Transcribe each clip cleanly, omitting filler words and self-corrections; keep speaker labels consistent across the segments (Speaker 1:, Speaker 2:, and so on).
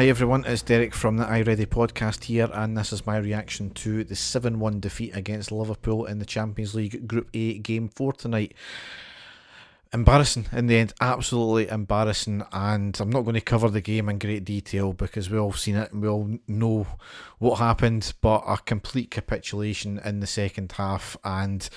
Speaker 1: Hi everyone, it's Derek from the iReady podcast here, and this is my reaction to the 7-1 defeat against Liverpool in the Champions League Group A Game 4 tonight. Embarrassing in the end, absolutely embarrassing, and I'm not going to cover the game in great detail because we all seen it and we all know what happened, but a complete capitulation in the second half, and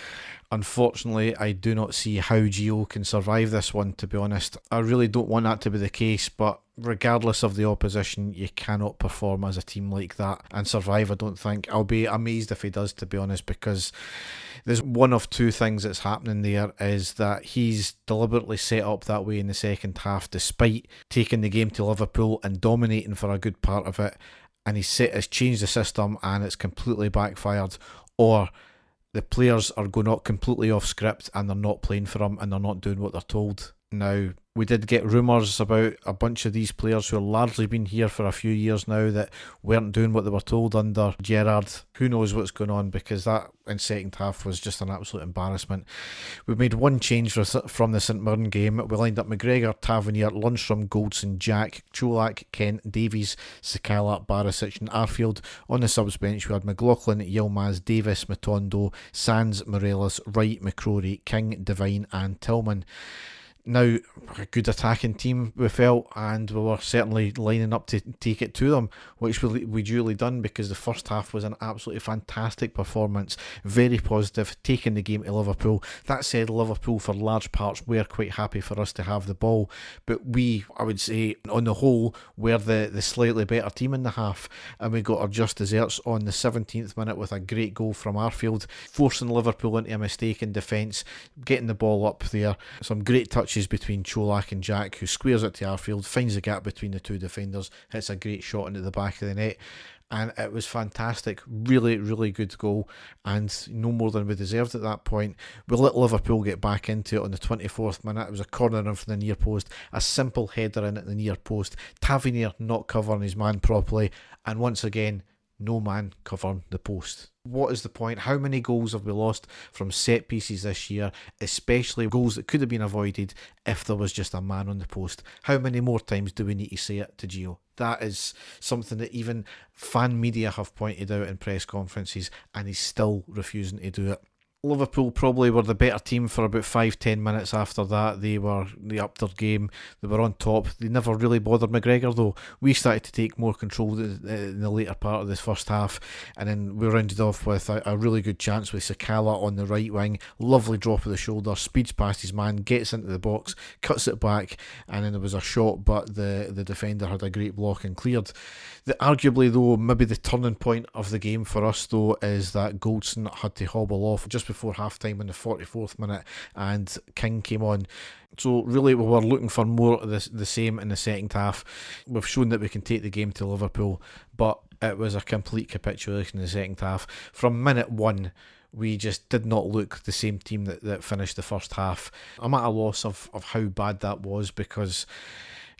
Speaker 1: unfortunately I do not see how Gio can survive this one, to be honest. I really don't want that to be the case, but regardless of the opposition, you cannot perform as a team like that and survive, I don't think. I'll be amazed if he does, to be honest, because there's one of two things that's happening there, is that he's deliberately set up that way in the second half despite taking the game to Liverpool and dominating for a good part of it, and he's changed the system and it's completely backfired, or the players are going out completely off script and they're not playing for him and they're not doing what they're told. Now, we did get rumours about a bunch of these players who have largely been here for a few years now that weren't doing what they were told under Gerrard. Who knows what's going on, because that in second half was just an absolute embarrassment. We made one change from the St Mirren game. We lined up McGregor, Tavernier, Lundstram, Goldson, Jack, Cholak, Kent, Davies, Sakala, Barisic and Arfield. On the subs bench we had McLaughlin, Yilmaz, Davis, Matondo, Sands, Morelos, Wright, McCrory, King, Devine and Tillman. Now, a good attacking team we felt, and we were certainly lining up to take it to them, which we duly done, because the first half was an absolutely fantastic performance, very positive, taking the game to Liverpool. That said, Liverpool for large parts were quite happy for us to have the ball, but we, I would say, on the whole, were the slightly better team in the half, and we got our just desserts on the 17th minute with a great goal from Arfield, forcing Liverpool into a mistake in defence, getting the ball up there, some great touches between Cholak and Jack, who squares it to Arfield, finds a gap between the two defenders, hits a great shot into the back of the net, and it was fantastic. Really, really good goal, and no more than we deserved at that point. We let Liverpool get back into it on the 24th minute. It was a corner in from the near post, a simple header in at the near post, Tavernier not covering his man properly, and once again, no man covering the post. What is the point? How many goals have we lost from set pieces this year, especially goals that could have been avoided if there was just a man on the post? How many more times do we need to say it to Gio? That is something that even fan media have pointed out in press conferences, and he's still refusing to do it. Liverpool probably were the better team for about 5-10 minutes after that. They upped their game, they were on top. They never really bothered McGregor though. We started to take more control in the later part of this first half, and then we rounded off with a really good chance with Sakala on the right wing. Lovely drop of the shoulder, speeds past his man, gets into the box, cuts it back, and then there was a shot, but the defender had a great block and cleared. Arguably though, maybe the turning point of the game for us though is that Goldson had to hobble off just before half time in the 44th minute, and King came on. So really we were looking for more of the same in the second half. We've shown that we can take the game to Liverpool, but it was a complete capitulation in the second half. From minute one, we just did not look the same team that finished the first half. I'm at a loss of how bad that was, because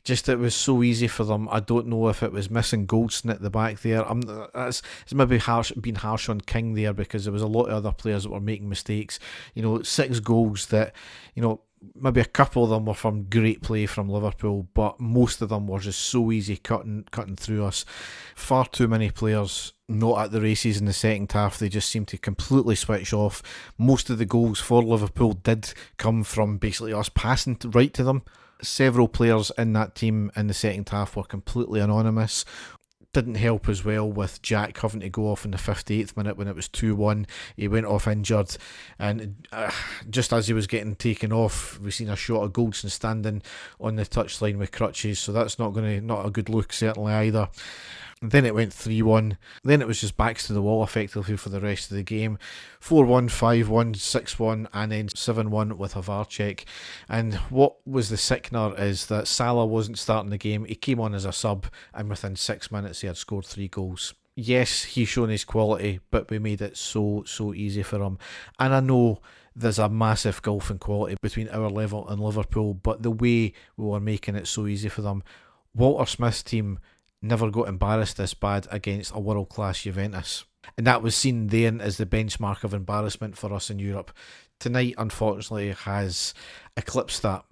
Speaker 1: just it was so easy for them. I don't know if it was missing Goldson at the back there. It's maybe being harsh on King there, because there was a lot of other players that were making mistakes. 6 goals that, maybe a couple of them were from great play from Liverpool, but most of them were just so easy cutting through us. Far too many players not at the races in the second half. They just seemed to completely switch off. Most of the goals for Liverpool did come from basically us passing right to them. Several players in that team in the second half were completely anonymous. Didn't help as well with Jack having to go off in the 58th minute when it was 2-1. He went off injured, and just as he was getting taken off, we seen a shot of Goldson standing on the touchline with crutches, so that's not a good look certainly either. Then it went 3-1. Then it was just backs to the wall effectively for the rest of the game. 4-1, 5-1, 6-1, and then 7-1 with a VAR check. And what was the sickener is that Salah wasn't starting the game. He came on as a sub, and within 6 minutes he had scored 3 goals. Yes, he's shown his quality, but we made it so easy for him. And I know there's a massive gulf in quality between our level and Liverpool, but the way we were making it so easy for them, Walter Smith's team never got embarrassed this bad against a world-class Juventus. And that was seen then as the benchmark of embarrassment for us in Europe. Tonight, unfortunately, has eclipsed that.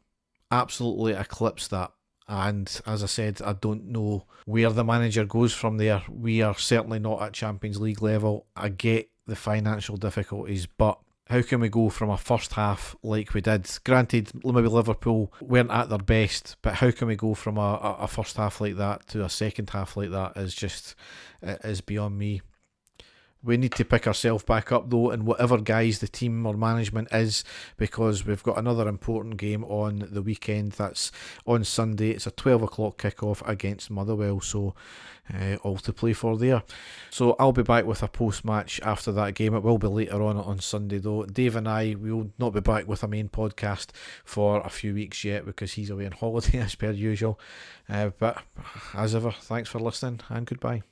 Speaker 1: Absolutely eclipsed that. And as I said, I don't know where the manager goes from there. We are certainly not at Champions League level. I get the financial difficulties, but how can we go from a first half like we did? Granted, maybe Liverpool weren't at their best, but how can we go from a first half like that to a second half like that is beyond me. We need to pick ourselves back up though, and whatever guys the team or management is, because we've got another important game on the weekend. That's on Sunday. It's a 12 o'clock kickoff against Motherwell, so all to play for there. So I'll be back with a post-match after that game. It will be later on Sunday though. Dave and I will not be back with a main podcast for a few weeks yet because he's away on holiday as per usual. But as ever, thanks for listening and goodbye.